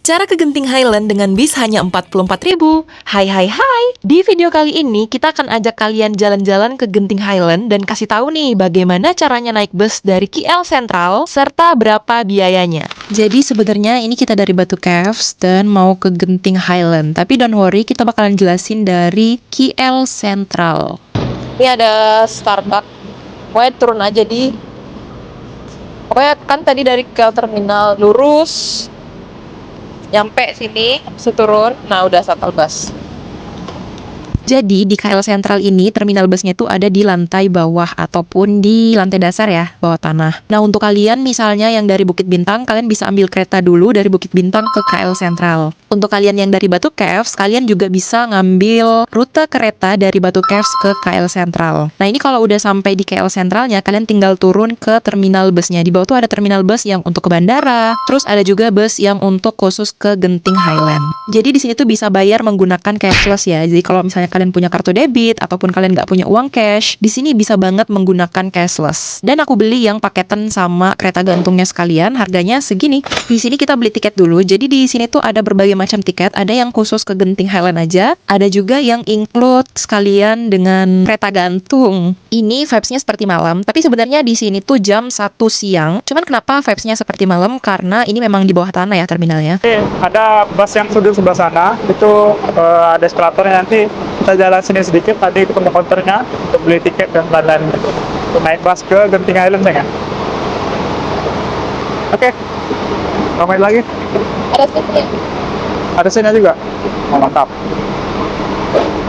Cara ke Genting Highland dengan bis hanya 44.000. Hai hai hai. Di video kali ini kita akan ajak kalian jalan-jalan ke Genting Highland dan kasih tahu nih bagaimana caranya naik bus dari KL Sentral serta berapa biayanya. Jadi sebenarnya ini kita dari Batu Caves dan mau ke Genting Highland. Tapi don't worry, kita bakalan jelasin dari KL Sentral. Ini ada Starbucks. Pokoknya turun aja Pokoknya kan tadi dari KL Terminal lurus nyampe sini, seturun, nah udah shuttle bus. Jadi di KL Sentral ini terminal busnya itu ada di lantai bawah ataupun di lantai dasar ya, bawah tanah. Nah untuk kalian misalnya yang dari Bukit Bintang, kalian bisa ambil kereta dulu dari Bukit Bintang ke KL Sentral. Untuk kalian yang dari Batu Caves, kalian juga bisa ngambil rute kereta dari Batu Caves ke KL Sentral. Nah ini kalau udah sampai di KL Sentralnya, kalian tinggal turun ke terminal busnya. Di bawah tuh ada terminal bus yang untuk ke bandara, terus ada juga bus yang untuk khusus ke Genting Highland. Jadi di sini tuh bisa bayar menggunakan cashless ya. Jadi kalau misalnya kalian punya kartu debit ataupun kalian nggak punya uang cash, di sini bisa banget menggunakan cashless. Dan aku beli yang paketan sama kereta gantungnya sekalian, harganya segini. Di sini kita beli tiket dulu. Jadi di sini tuh ada berbagai macam tiket, ada yang khusus ke Genting Highland aja, ada juga yang include sekalian dengan kereta gantung. Ini vibes-nya seperti malam, tapi sebenarnya di sini tuh jam 1 siang. Cuman kenapa vibes-nya seperti malam? Karena ini memang di bawah tanah ya terminalnya. Ada bus yang sudah sebelah sana, itu ada eskalatornya. Nanti kita jalan sini sedikit, tadi ketemu counternya untuk beli tiket dan lain-lain. Naik bus ke Genting Highland ya. Oke, ramai lagi. Ada sini. Ada sini juga. Oh, mantap.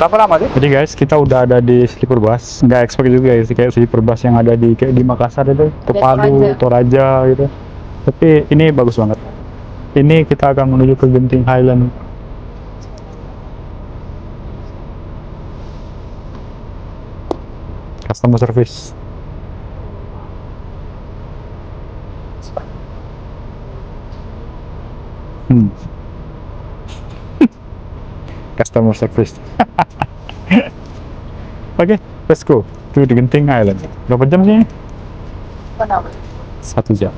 Berapa lama sih? Jadi guys, kita udah ada di sleeper bus. Nggak expect juga ya sih kayak sleeper bus yang ada di kayak di Makassar itu, ke Palu, Toraja gitu. Tapi ini bagus banget. Ini kita akan menuju ke Genting Highland. Customer service. Customer service. Oke, let's go to the Genting Highland. Berapa jam sih? 1 jam.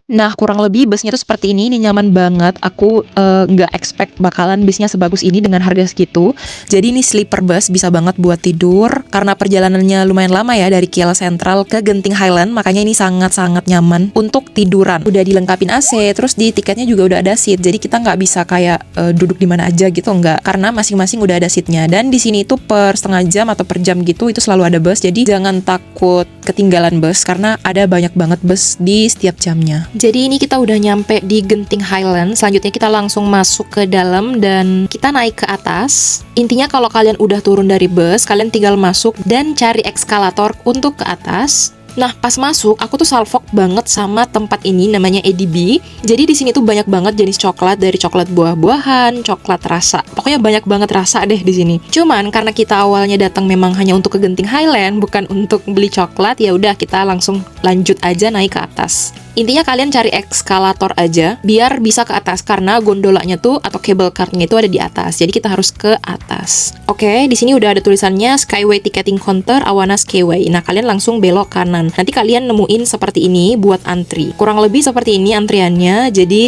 Nah, kurang lebih busnya tuh seperti ini nyaman banget. Aku nggak expect bakalan busnya sebagus ini dengan harga segitu. Jadi ini sleeper bus, bisa banget buat tidur. Karena perjalanannya lumayan lama ya dari KL Sentral ke Genting Highland, makanya ini sangat-sangat nyaman untuk tiduran. Udah dilengkapin AC, terus di tiketnya juga udah ada seat. Jadi kita nggak bisa kayak duduk di mana aja gitu, nggak. Karena masing-masing udah ada seatnya. Dan di sini itu per setengah jam atau per jam gitu, itu selalu ada bus. Jadi jangan takut ketinggalan bus, karena ada banyak banget bus di setiap jamnya. Jadi ini kita udah nyampe di Genting Highland. Selanjutnya kita langsung masuk ke dalam dan kita naik ke atas. Intinya kalau kalian udah turun dari bus, kalian tinggal masuk dan cari eskalator untuk ke atas. Nah, pas masuk, aku tuh salfok banget sama tempat ini, namanya EDB. Jadi di sini tuh banyak banget jenis coklat, dari coklat buah-buahan, coklat rasa. Pokoknya banyak banget rasa deh di sini. Cuman karena kita awalnya datang memang hanya untuk ke Genting Highland, bukan untuk beli coklat, ya udah kita langsung lanjut aja naik ke atas. Intinya kalian cari eskalator aja biar bisa ke atas karena gondolanya tuh atau cable car-nya itu ada di atas. Jadi kita harus ke atas. Oke, di sini udah ada tulisannya Skyway Ticketing Counter Awana Skyway. Nah, kalian langsung belok kanan. Nanti kalian nemuin seperti ini buat antri. Kurang lebih seperti ini antriannya. Jadi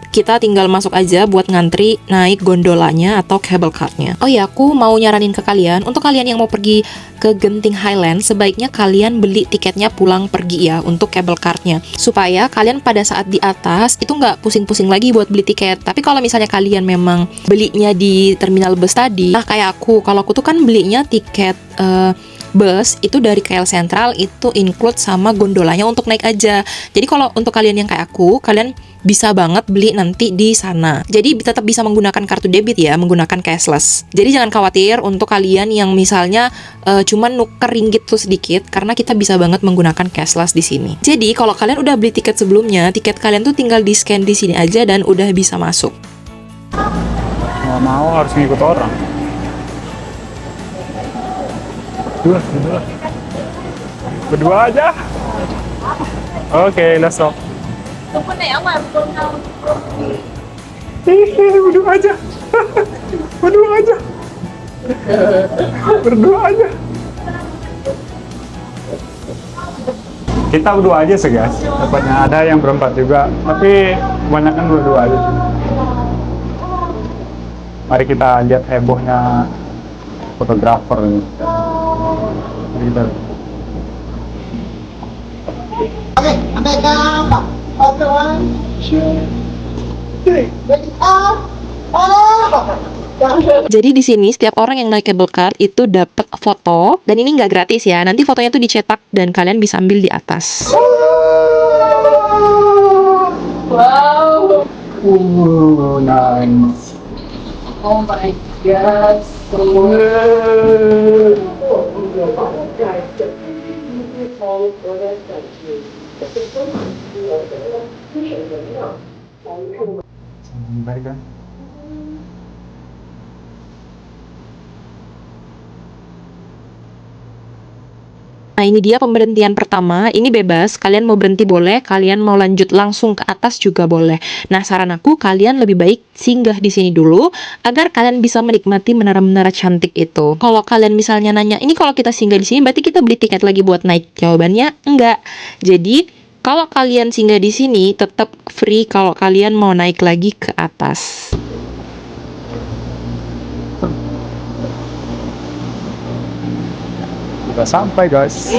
kita tinggal masuk aja buat ngantri naik gondolanya atau cable car-nya. Oh ya, aku mau nyaranin ke kalian, untuk kalian yang mau pergi ke Genting Highland, sebaiknya kalian beli tiketnya pulang pergi ya untuk cable car-nya. Supaya kalian pada saat di atas itu nggak pusing-pusing lagi buat beli tiket. Tapi kalau misalnya kalian memang belinya di terminal bus tadi, nah kayak aku, kalau aku tuh kan belinya tiket bus itu dari KL Sentral itu include sama gondolanya untuk naik aja. Jadi kalau untuk kalian yang kayak aku, kalian bisa banget beli nanti di sana. Jadi tetap bisa menggunakan kartu debit ya, menggunakan cashless. Jadi jangan khawatir untuk kalian yang misalnya cuman nuker ringgit tuh sedikit, karena kita bisa banget menggunakan cashless di sini. Jadi kalau kalian udah beli tiket sebelumnya, tiket kalian tuh tinggal di scan di sini aja dan udah bisa masuk. Nggak mau harus ngikut orang. Berdua aja. Oke, let's go. Berdua aja. Berdua aja. Berdua aja. Kita berdua aja sih guys, dapatnya ada yang berempat juga, tapi kebanyakan berdua aja sih. Mari kita lihat hebohnya fotografer ini. Mari kita. Okay, ambil gambar. Okay, 1, 2, 3. Ready, up. Jadi di sini setiap orang yang naik cable car itu dapat foto, dan ini nggak gratis ya. Nanti fotonya tuh dicetak dan kalian bisa ambil di atas. Wow. Nice. Oh my god. Baik kan? Nah, ini dia pemberhentian pertama. Ini bebas, kalian mau berhenti boleh, kalian mau lanjut langsung ke atas juga boleh. Nah, saran aku kalian lebih baik singgah di sini dulu agar kalian bisa menikmati menara-menara cantik itu. Kalau kalian misalnya nanya, ini kalau kita singgah di sini berarti kita beli tiket lagi buat naik? Jawabannya enggak. Jadi, kalau kalian singgah di sini tetap free kalau kalian mau naik lagi ke atas. Udah sampai guys.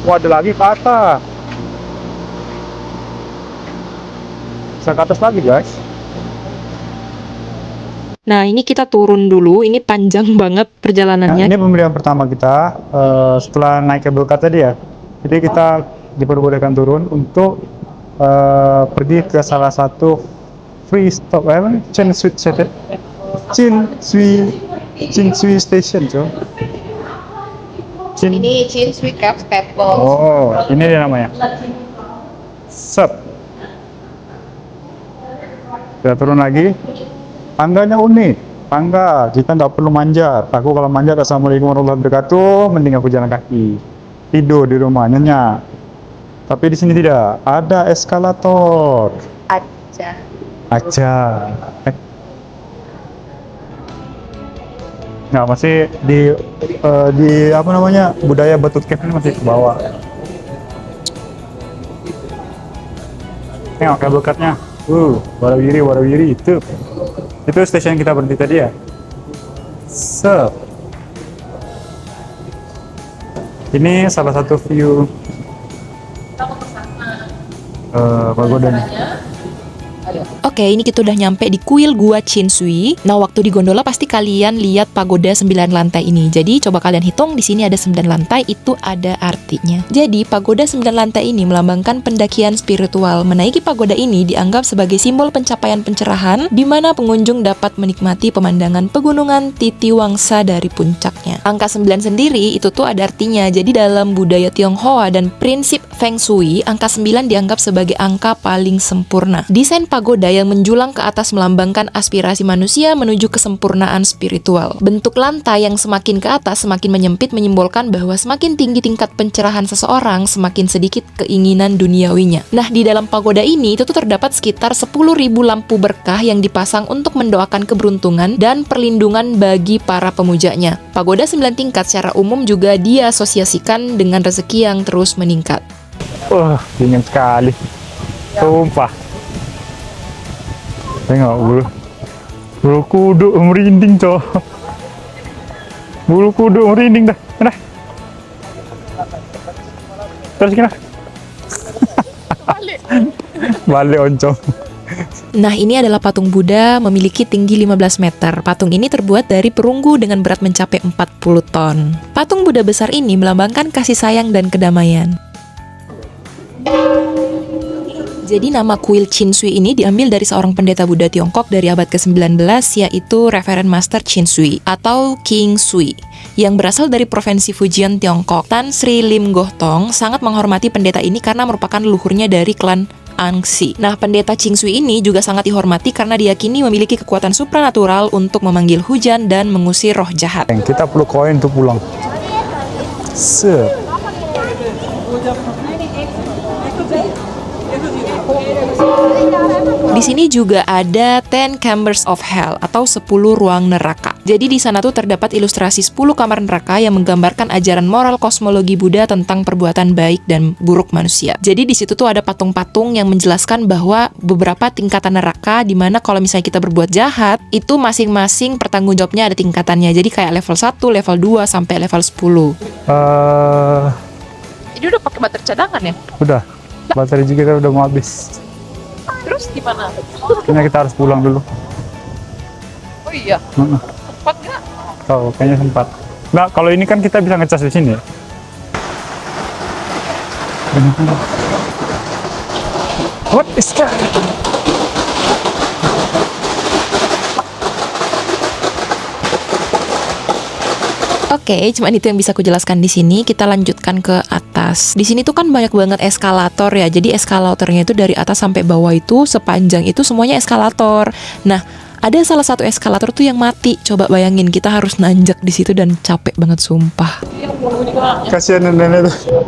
Wah, ada lagi ke atas. Bisa ke atas lagi guys. Nah, ini kita turun dulu. Ini panjang banget Nah, perjalanannya. ini pembelian pertama kita setelah naik cable car tadi ya. Jadi kita diperbolehkan turun untuk pergi ke salah satu free stop Chin Shui Station, coy. Ini Chin Shui Crab Pebbles. Oh, ini dia namanya. Sup. Kita turun lagi. Tangganya unik. Tangga, kita nggak perlu manjat. Aku kalau manjat, assalamualaikum warahmatullahi wabarakatuh, mending aku jalan kaki. Tidur di rumah, nyenyak. Tapi di sini tidak. Ada eskalator. Aja. Aja. Nggak, masih di apa namanya, budaya batu cave ini masih ke bawah. Tengok kabel cutnya. Warawiri itu. Itu stasiun kita berhenti tadi ya. Ini salah satu view pagodanya. Oke, ini kita udah nyampe di kuil Gua Chin Shui. Nah, waktu di gondola pasti kalian lihat pagoda 9 lantai ini. Jadi, coba kalian hitung, di sini ada 9 lantai, itu ada artinya. Jadi, pagoda 9 lantai ini melambangkan pendakian spiritual. Menaiki pagoda ini dianggap sebagai simbol pencapaian pencerahan, di mana pengunjung dapat menikmati pemandangan pegunungan Titiwangsa dari puncaknya. Angka 9 sendiri, itu tuh ada artinya. Jadi, dalam budaya Tionghoa dan prinsip Feng Shui, angka 9 dianggap sebagai angka paling sempurna. Desain pagoda yang menjulang ke atas melambangkan aspirasi manusia menuju kesempurnaan spiritual. Bentuk lantai yang semakin ke atas semakin menyempit menyimbolkan bahwa semakin tinggi tingkat pencerahan seseorang, semakin sedikit keinginan duniawinya. Nah, di dalam pagoda ini itu terdapat sekitar 10.000 lampu berkah yang dipasang untuk mendoakan keberuntungan dan perlindungan bagi para pemujanya. Pagoda 9 tingkat secara umum juga diasosiasikan dengan rezeki yang terus meningkat. Wah, dingin sekali. Sumpah. Tengok bulu kuduk merinding, coy. Bulu kuduk merinding dah. Mana? Terus gimana? Balik oncom. Nah, ini adalah patung Buddha memiliki tinggi 15 meter. Patung ini terbuat dari perunggu dengan berat mencapai 40 ton. Patung Buddha besar ini melambangkan kasih sayang dan kedamaian. Jadi nama kuil Chin Shui ini diambil dari seorang pendeta Buddha Tiongkok dari abad ke-19, yaitu Reverend Master Chin Shui atau King Sui, yang berasal dari provinsi Fujian, Tiongkok. Tan Sri Lim Gohtong sangat menghormati pendeta ini karena merupakan leluhurnya dari klan Angxi. Nah, pendeta Ching Sui ini juga sangat dihormati karena diyakini memiliki kekuatan supranatural untuk memanggil hujan dan mengusir roh jahat. Kita perlu koin untuk pulang. Di sini juga ada 10 Chambers of Hell atau 10 ruang neraka. Jadi di sana tuh terdapat ilustrasi 10 kamar neraka yang menggambarkan ajaran moral kosmologi Buddha tentang perbuatan baik dan buruk manusia. Jadi di situ tuh ada patung-patung yang menjelaskan bahwa beberapa tingkatan neraka di mana kalau misalnya kita berbuat jahat, itu masing-masing pertanggung jawabnya ada tingkatannya. Jadi kayak level 1, level 2 sampai level 10. Jadi udah pakai baterai cadangan ya? Udah. Baterai juga kita udah mau habis. Terus gimana? Kayaknya kita harus pulang dulu. Oh iya, Heeh. sempat nggak? Tahu, kayaknya sempat. Nah, kalau ini kan kita bisa ngecas di sini. What is that? Oke, cuman itu yang bisa aku jelaskan di sini. Kita lanjutkan ke atas. Di sini tuh kan banyak banget eskalator ya. Jadi eskalatornya itu dari atas sampai bawah itu sepanjang itu semuanya eskalator. Nah, ada salah satu eskalator tuh yang mati. Coba bayangin kita harus nanjak di situ dan capek banget sumpah. Kasihan nenek tuh.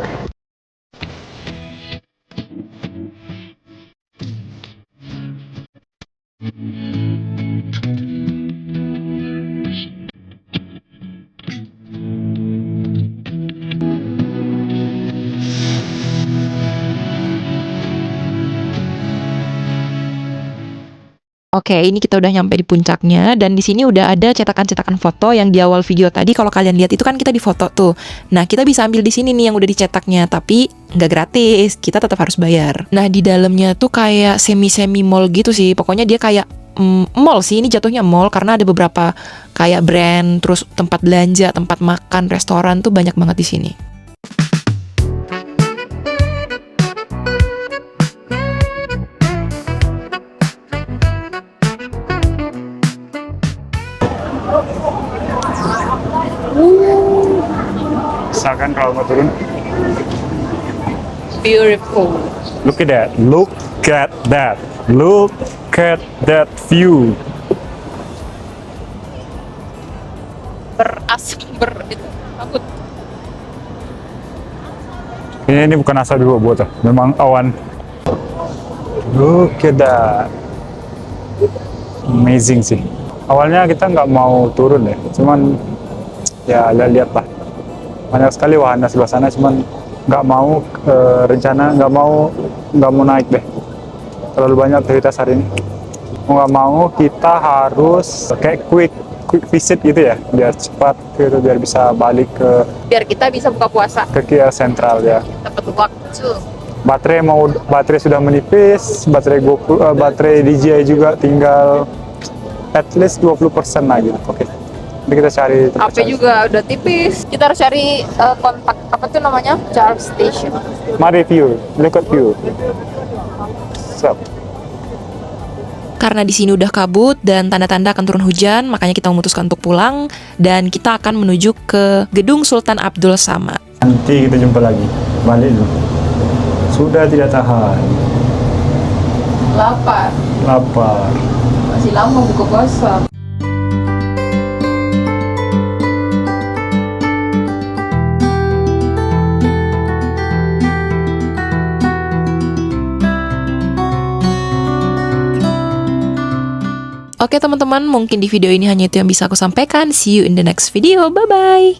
Oke, ini kita udah nyampe di puncaknya dan di sini udah ada cetakan-cetakan foto yang di awal video tadi kalau kalian lihat itu kan kita di foto tuh. Nah, kita bisa ambil di sini nih yang udah dicetaknya, tapi nggak gratis, kita tetap harus bayar. Nah, di dalamnya tuh kayak semi-semi mall gitu sih. Pokoknya dia kayak mall sih, ini jatuhnya mall karena ada beberapa kayak brand, terus tempat belanja, tempat makan, restoran tuh banyak banget di sini. Misalkan kalau mau turun, Beautiful. look at that, look at that, look at that view. Berasap itu takut. Ini bukan asal dibuat-buat, memang awan. Look at that, amazing sih. Awalnya kita nggak mau turun ya, cuman ya lihat lah. Banyak sekali wahana sebelah sana, cuman nggak mau rencana nggak mau naik deh. Terlalu banyak aktivitas hari ini. Mau nggak mau kita harus kayak quick visit gitu ya, biar cepat gitu, biar bisa balik ke Biar kita bisa buka puasa. KL Sentral ya. Dapat waktu. Baterai sudah menipis, baterai DJI juga tinggal at least 20% lagi. Oke. Nanti kita cari tempat HP charge. juga udah tipis. Kita harus cari kontak apa tuh namanya? Charge station. Mari view, look at view. So, Karena di sini udah kabut dan tanda-tanda akan turun hujan, makanya kita memutuskan untuk pulang dan kita akan menuju ke Gedung Sultan Abdul Samad. nanti kita jumpa lagi. Balik dulu. Sudah tidak tahan. Lapar. Masih lama buka puasa. Oke teman-teman, mungkin di video ini hanya itu yang bisa aku sampaikan. See you in the next video. Bye-bye!